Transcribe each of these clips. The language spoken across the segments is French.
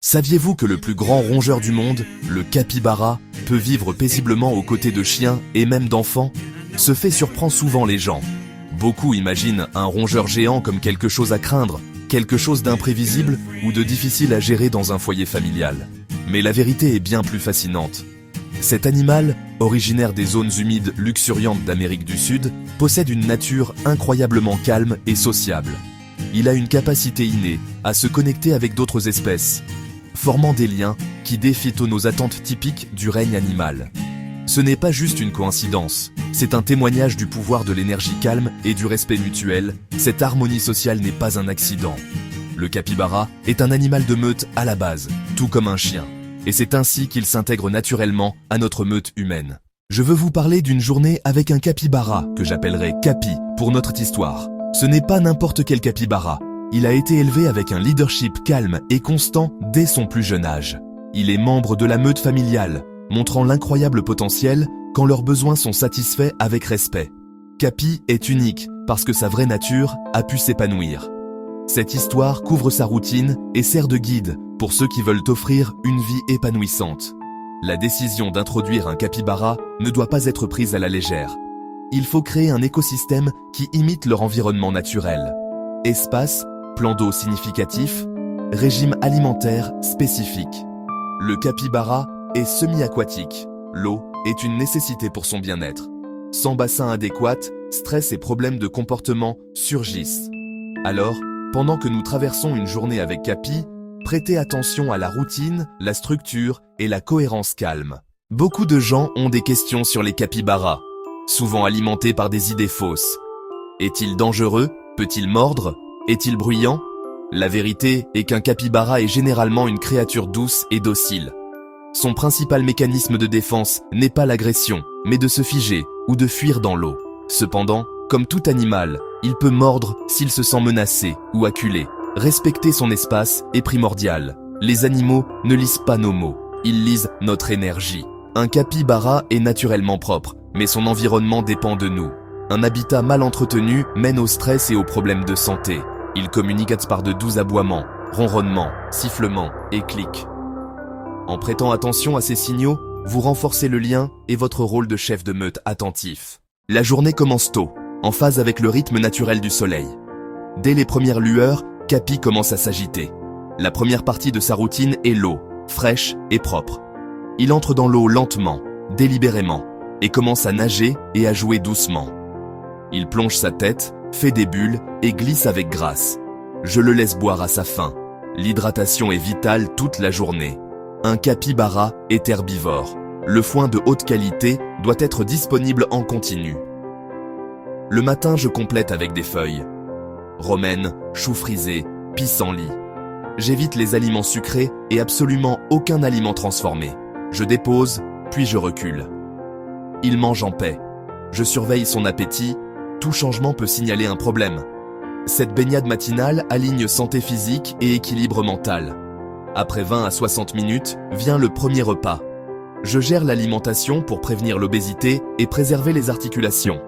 Saviez-vous que le plus grand rongeur du monde, le capybara, peut vivre paisiblement aux côtés de chiens et même d'enfants? Ce fait surprend souvent les gens. Beaucoup imaginent un rongeur géant comme quelque chose à craindre, quelque chose d'imprévisible ou de difficile à gérer dans un foyer familial. Mais la vérité est bien plus fascinante. Cet animal, originaire des zones humides luxuriantes d'Amérique du Sud, possède une nature incroyablement calme et sociable. Il a une capacité innée à se connecter avec d'autres espèces, formant des liens qui défient nos attentes typiques du règne animal. Ce n'est pas juste une coïncidence, c'est un témoignage du pouvoir de l'énergie calme et du respect mutuel. Cette harmonie sociale n'est pas un accident. Le capybara est un animal de meute à la base, tout comme un chien. Et c'est ainsi qu'il s'intègre naturellement à notre meute humaine. Je veux vous parler d'une journée avec un capybara, que j'appellerai Capi pour notre histoire. Ce n'est pas n'importe quel capybara. Il a été élevé avec un leadership calme et constant dès son plus jeune âge. Il est membre de la meute familiale, montrant l'incroyable potentiel quand leurs besoins sont satisfaits avec respect. Capi est unique parce que sa vraie nature a pu s'épanouir. Cette histoire couvre sa routine et sert de guide pour ceux qui veulent offrir une vie épanouissante. La décision d'introduire un capybara ne doit pas être prise à la légère. Il faut créer un écosystème qui imite leur environnement naturel. Espace, plan d'eau significatif, régime alimentaire spécifique. Le capybara est semi-aquatique. L'eau est une nécessité pour son bien-être. Sans bassin adéquat, stress et problèmes de comportement surgissent. Alors, pendant que nous traversons une journée avec Capi, prêtez attention à la routine, la structure et la cohérence calme. Beaucoup de gens ont des questions sur les capybaras, souvent alimentés par des idées fausses. Est-il dangereux? Peut-il mordre? Est-il bruyant? La vérité est qu'un capybara est généralement une créature douce et docile. Son principal mécanisme de défense n'est pas l'agression, mais de se figer ou de fuir dans l'eau. Cependant, comme tout animal, il peut mordre s'il se sent menacé ou acculé. Respecter son espace est primordial. Les animaux ne lisent pas nos mots, ils lisent notre énergie. Un capybara est naturellement propre, mais son environnement dépend de nous. Un habitat mal entretenu mène au stress et aux problèmes de santé. Il communique par de doux aboiements, ronronnements, sifflements et clics. En prêtant attention à ces signaux, vous renforcez le lien et votre rôle de chef de meute attentif. La journée commence tôt, en phase avec le rythme naturel du soleil. Dès les premières lueurs, Capi commence à s'agiter. La première partie de sa routine est l'eau, fraîche et propre. Il entre dans l'eau lentement, délibérément, et commence à nager et à jouer doucement. Il plonge sa tête, fait des bulles et glisse avec grâce. Je le laisse boire à sa faim. L'hydratation est vitale toute la journée. Un capybara est herbivore. Le foin de haute qualité doit être disponible en continu. Le matin, je complète avec des feuilles. Romaine, choux frisés, pissenlit. J'évite les aliments sucrés et absolument aucun aliment transformé. Je dépose, puis je recule. Il mange en paix. Je surveille son appétit. Tout changement peut signaler un problème. Cette baignade matinale aligne santé physique et équilibre mental. Après 20 à 60 minutes, vient le premier repas. Je gère l'alimentation pour prévenir l'obésité et préserver les articulations.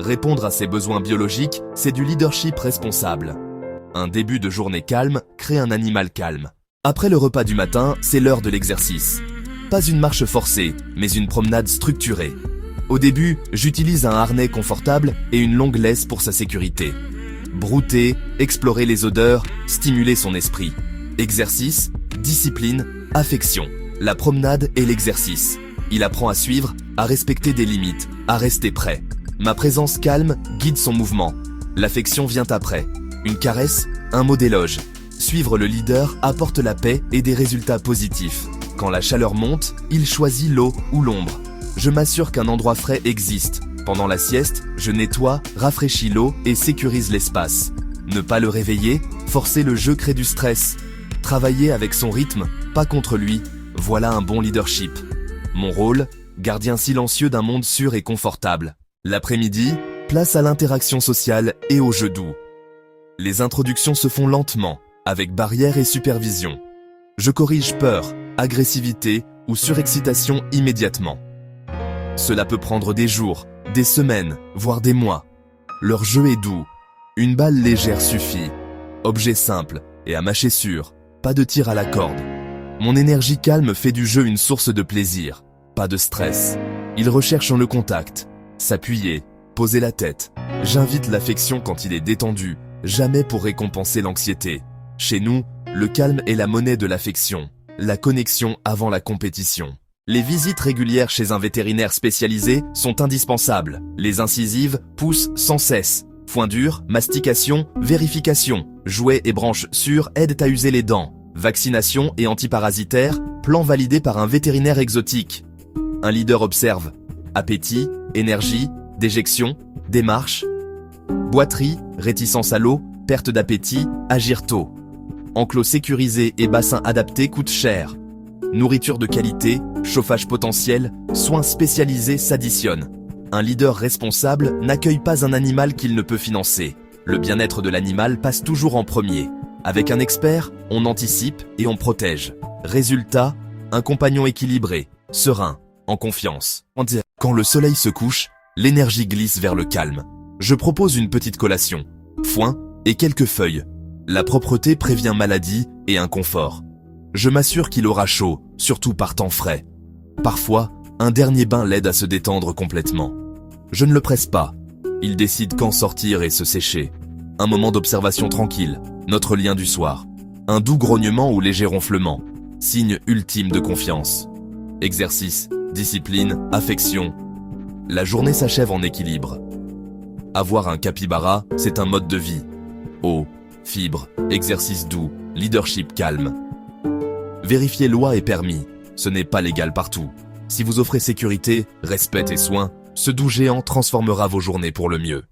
Répondre à ses besoins biologiques, c'est du leadership responsable. Un début de journée calme crée un animal calme. Après le repas du matin, c'est l'heure de l'exercice. Pas une marche forcée, mais une promenade structurée. Au début, j'utilise un harnais confortable et une longue laisse pour sa sécurité. Brouter, explorer les odeurs, stimuler son esprit. Exercice, discipline, affection. La promenade est l'exercice. Il apprend à suivre, à respecter des limites, à rester prêt. Ma présence calme guide son mouvement. L'affection vient après. Une caresse, un mot d'éloge. Suivre le leader apporte la paix et des résultats positifs. Quand la chaleur monte, il choisit l'eau ou l'ombre. Je m'assure qu'un endroit frais existe. Pendant la sieste, je nettoie, rafraîchis l'eau et sécurise l'espace. Ne pas le réveiller, forcer le jeu crée du stress. Travailler avec son rythme, pas contre lui, voilà un bon leadership. Mon rôle, gardien silencieux d'un monde sûr et confortable. L'après-midi, place à l'interaction sociale et au jeu doux. Les introductions se font lentement, avec barrière et supervision. Je corrige peur, agressivité ou surexcitation immédiatement. Cela peut prendre des jours, des semaines, voire des mois. Leur jeu est doux. Une balle légère suffit. Objet simple et à mâcher sûr. Pas de tir à la corde. Mon énergie calme fait du jeu une source de plaisir, pas de stress. Il recherche le contact, s'appuyer, poser la tête. J'invite l'affection quand il est détendu, jamais pour récompenser l'anxiété. Chez nous, le calme est la monnaie de l'affection, la connexion avant la compétition. Les visites régulières chez un vétérinaire spécialisé sont indispensables. Les incisives poussent sans cesse. Foin dur, mastication, vérification. Jouets et branches sûres aident à user les dents. Vaccination et antiparasitaire, plan validé par un vétérinaire exotique. Un leader observe. Appétit, énergie, déjection, démarche. Boiterie, réticence à l'eau, perte d'appétit, agir tôt. Enclos sécurisé et bassin adapté coûtent cher. Nourriture de qualité, chauffage potentiel, soins spécialisés s'additionnent. Un leader responsable n'accueille pas un animal qu'il ne peut financer. Le bien-être de l'animal passe toujours en premier. Avec un expert, on anticipe et on protège. Résultat, un compagnon équilibré, serein, en confiance. Quand le soleil se couche, l'énergie glisse vers le calme. Je propose une petite collation, foin et quelques feuilles. La propreté prévient maladie et inconfort. Je m'assure qu'il aura chaud, surtout par temps frais. Parfois, un dernier bain l'aide à se détendre complètement. Je ne le presse pas. Il décide quand sortir et se sécher. Un moment d'observation tranquille, notre lien du soir. Un doux grognement ou léger ronflement, signe ultime de confiance. Exercice, discipline, affection. La journée s'achève en équilibre. Avoir un capybara, c'est un mode de vie. Eau, fibres, exercice doux, leadership calme. Vérifier loi et permis, ce n'est pas légal partout. Si vous offrez sécurité, respect et soin, ce doux géant transformera vos journées pour le mieux.